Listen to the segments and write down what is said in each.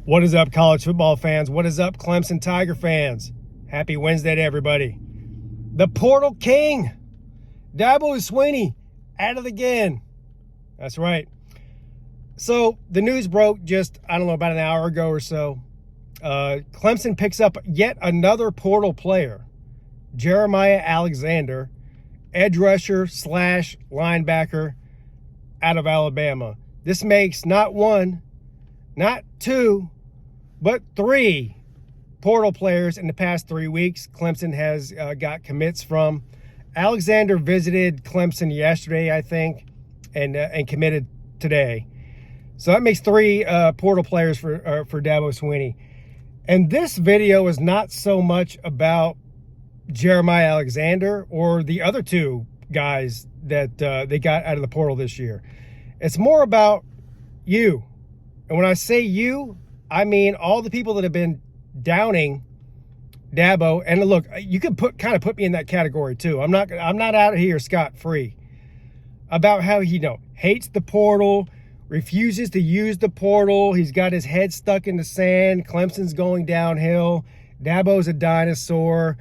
What is up, college football fans? What is up, Clemson Tiger fans? Happy Wednesday to everybody. The Portal King, Dabo Swinney, at it again. That's right. So the news broke just, I don't know, about an hour ago or so. Clemson picks up yet another portal player, Jeremiah Alexander, edge rusher / linebacker out of Alabama. This makes not one, not two, but three portal players in the past 3 weeks Clemson has got commits from. Alexander visited Clemson yesterday, I think, and committed today. So that makes three portal players for Dabo Swinney. And this video is not so much about Jeremiah Alexander or the other two guys that they got out of the portal this year. It's more about you. And when I say you, I mean all the people that have been downing Dabo. And look, you can put me in that category too. I'm not out here scot-free about how he hates the portal, refuses to use the portal. He's got his head stuck in the sand. Clemson's going downhill. Dabo's a dinosaur.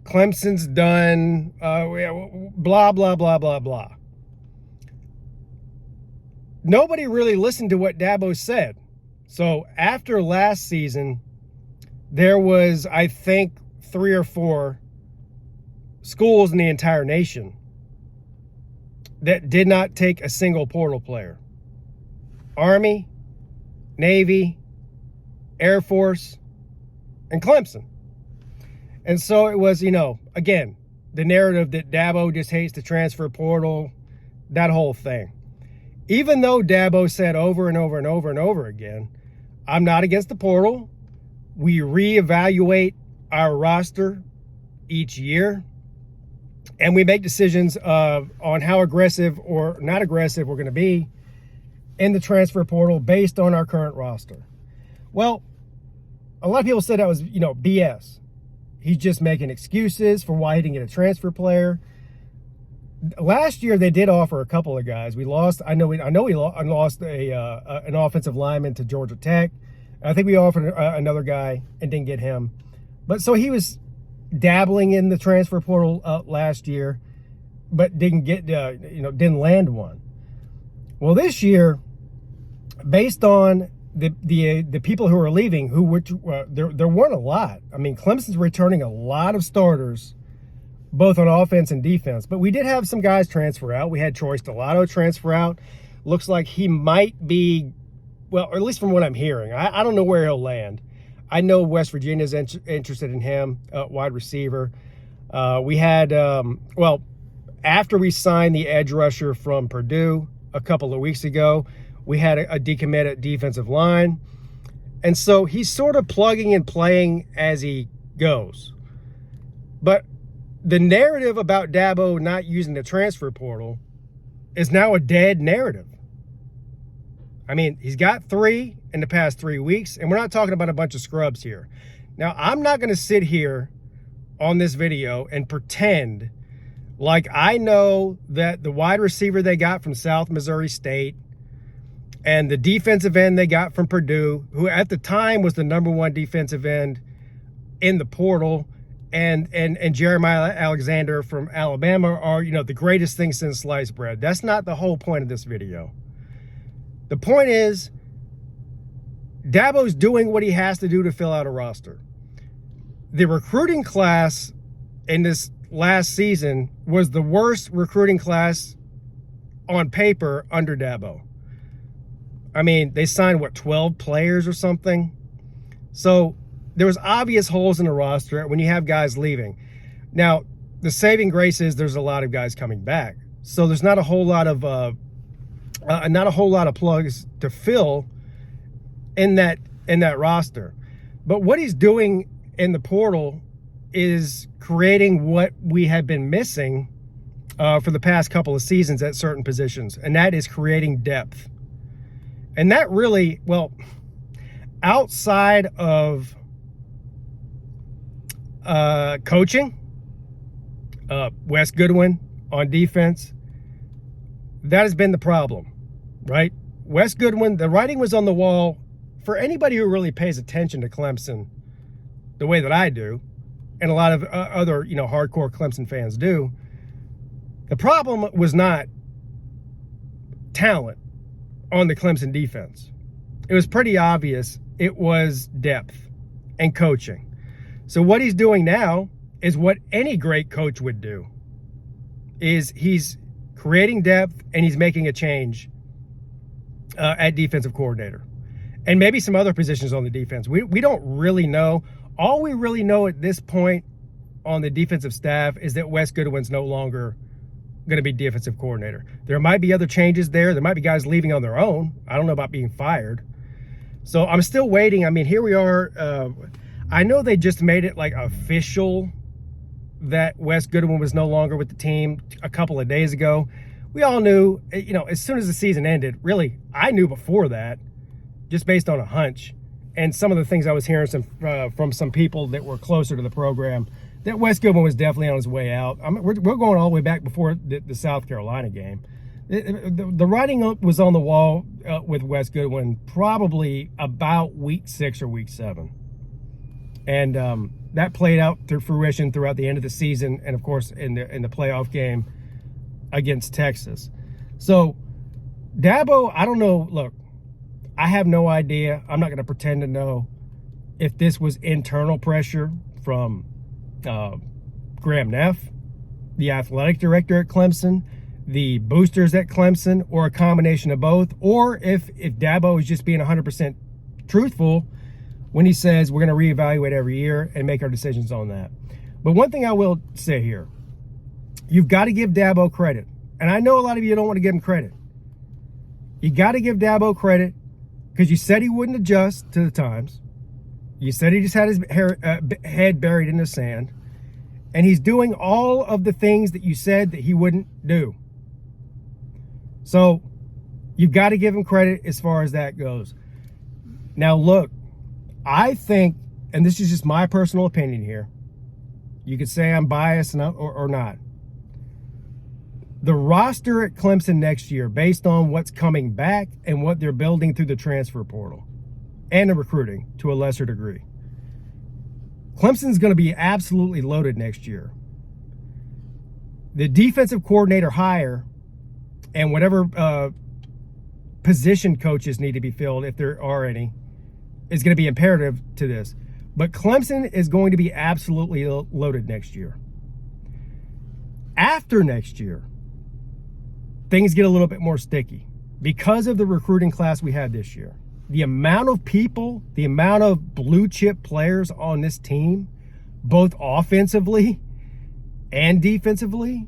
Clemson's done. Blah, blah, blah, blah, blah. Nobody really listened to what Dabo said. So after last season, there was, I think, 3 or 4 schools in the entire nation that did not take a single portal player. Army, Navy, Air Force, and Clemson. And so it was, again, the narrative that Dabo just hates the transfer portal, that whole thing. Even though Dabo said over and over and over and over again, I'm not against the portal. We reevaluate our roster each year, and we make decisions on how aggressive or not aggressive we're going to be in the transfer portal based on our current roster. Well, a lot of people said that was, BS. He's just making excuses for why he didn't get a transfer player. Last year, they did offer a couple of guys. We lost. I know we lost an offensive lineman to Georgia Tech. I think we offered another guy and didn't get him. But so he was dabbling in the transfer portal last year, but didn't get didn't land one. Well, this year, based on the people who are leaving, there weren't a lot. I mean, Clemson's returning a lot of starters, both on offense and defense. But we did have some guys transfer out. We had Troy Stellato transfer out. Looks like he might be, well, or at least from what I'm hearing. I don't know where he'll land. I know West Virginia's interested in him, wide receiver. We had, after we signed the edge rusher from Purdue a couple of weeks ago, we had a decommit at defensive line. And so he's sort of plugging and playing as he goes. But the narrative about Dabo not using the transfer portal is now a dead narrative. I mean, he's got 3 in the past 3 weeks, and we're not talking about a bunch of scrubs here. Now, I'm not going to sit here on this video and pretend like I know that the wide receiver they got from South Missouri State and the defensive end they got from Purdue, who at the time was the #1 defensive end in the portal, and Jeremiah Alexander from Alabama are, the greatest thing since sliced bread. That's not the whole point of this video. The point is, Dabo's doing what he has to do to fill out a roster. The recruiting class in this last season was the worst recruiting class on paper under Dabo. I mean, they signed, 12 players or something? So there was obvious holes in the roster when you have guys leaving. Now, the saving grace is there's a lot of guys coming back. So there's not a whole lot of plugs to fill in that roster. But what he's doing in the portal is creating what we have been missing for the past couple of seasons at certain positions, and that is creating depth. And that really, outside of coaching, Wes Goodwin on defense, that has been the problem, right? Wes Goodwin, the writing was on the wall for anybody who really pays attention to Clemson the way that I do, and a lot of other, hardcore Clemson fans do, the problem was not talent on the Clemson defense. It was pretty obvious it was depth and coaching. So what he's doing now is what any great coach would do, is he's creating depth and he's making a change at defensive coordinator. And maybe some other positions on the defense. We don't really know. All we really know at this point on the defensive staff is that Wes Goodwin's no longer going to be defensive coordinator. There might be other changes there. There might be guys leaving on their own. I don't know about being fired. So I'm still waiting. I mean, here we are. I know they just made it like official that Wes Goodwin was no longer with the team a couple of days ago. We all knew, as soon as the season ended, really, I knew before that, just based on a hunch and some of the things I was hearing from some people that were closer to the program, that Wes Goodwin was definitely on his way out. We're going all the way back before the South Carolina game. The writing was on the wall with Wes Goodwin probably about week 6 or week 7. And that played out through fruition throughout the end of the season, and of course in the playoff game against Texas. So Dabo, I don't know. Look, I have no idea. I'm not going to pretend to know if this was internal pressure from Graham Neff, the athletic director at Clemson, the boosters at Clemson, or a combination of both, or if Dabo is just being 100% truthful when he says we're going to reevaluate every year and make our decisions on that. But one thing I will say here, you've got to give Dabo credit. And I know a lot of you don't want to give him credit. You got to give Dabo credit because you said he wouldn't adjust to the times. You said he just had his head buried in the sand. And he's doing all of the things that you said that he wouldn't do. So you've got to give him credit as far as that goes. Now, look, I think, and this is just my personal opinion here, you could say I'm biased or not. The roster at Clemson next year, based on what's coming back and what they're building through the transfer portal and the recruiting to a lesser degree, Clemson's going to be absolutely loaded next year. The defensive coordinator hire and whatever position coaches need to be filled, if there are any, is going to be imperative to this. But Clemson is going to be absolutely loaded next year. After next year, things get a little bit more sticky because of the recruiting class we had this year. The amount of people, the amount of blue chip players on this team, both offensively and defensively,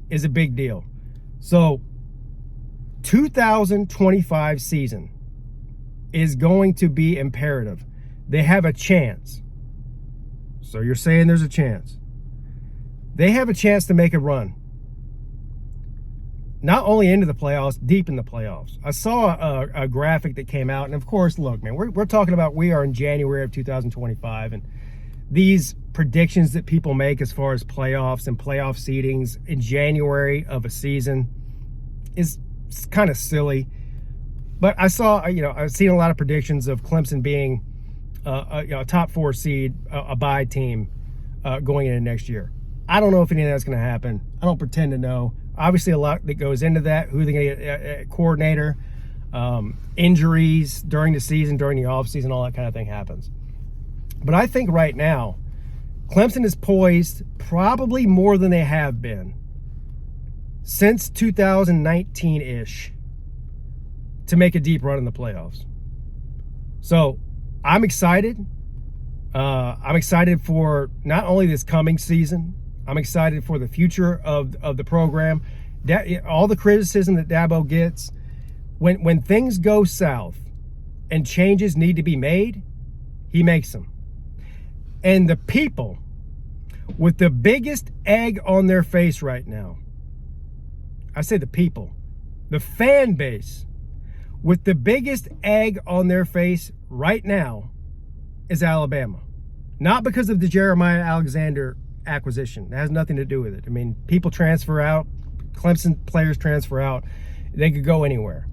is a big deal. So 2025 season is going to be imperative. They have a chance. So you're saying there's a chance. They have a chance to make a run. Not only into the playoffs, deep in the playoffs. I saw a graphic that came out, and of course, look, man, we're talking about, we are in January of 2025, and these predictions that people make as far as playoffs and playoff seedings in January of a season is kind of silly. But I saw, I've seen a lot of predictions of Clemson being a top 4 seed, a bye team going into next year. I don't know if any of that's going to happen. I don't pretend to know. Obviously, a lot that goes into that, who they're going to get a coordinator, injuries during the season, during the offseason, all that kind of thing happens. But I think right now, Clemson is poised probably more than they have been since 2019-ish to make a deep run in the playoffs. So I'm excited. I'm excited for not only this coming season, I'm excited for the future of the program. All the criticism that Dabo gets, when things go south and changes need to be made, he makes them. And the people with the biggest egg on their face right now, I say the people, the fan base with the biggest egg on their face right now is Alabama. Not because of the Jeremiah Alexander acquisition. It has nothing to do with it. I mean, people transfer out, Clemson players transfer out. They could go anywhere.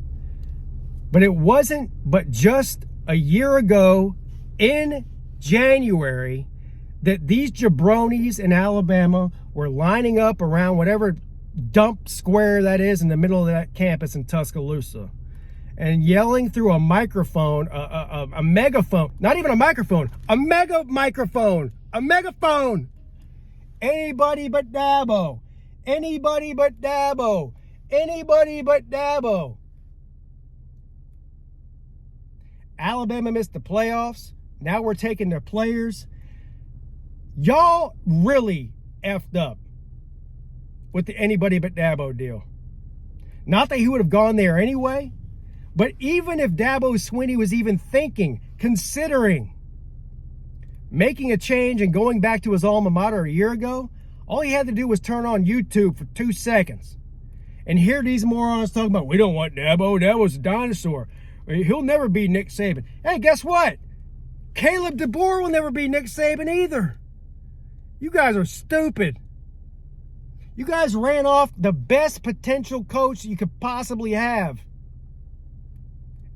But it wasn't but just a year ago in January that these jabronis in Alabama were lining up around whatever dump square that is in the middle of that campus in Tuscaloosa and yelling through a microphone, a megaphone, not even a microphone, a megaphone. Anybody but Dabo. Anybody but Dabo. Anybody but Dabo. Alabama missed the playoffs. Now we're taking their players. Y'all really effed up with the anybody but Dabo deal. Not that he would have gone there anyway, but even if Dabo Swinney was even thinking, considering making a change and going back to his alma mater a year ago, all he had to do was turn on YouTube for 2 seconds and hear these morons talking about, we don't want Dabo. Dabo's a dinosaur. He'll never be Nick Saban. Hey, guess what? Caleb DeBoer will never be Nick Saban either. You guys are stupid. You guys ran off the best potential coach you could possibly have.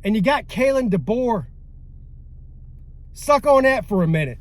And you got Caleb DeBoer. Suck on that for a minute.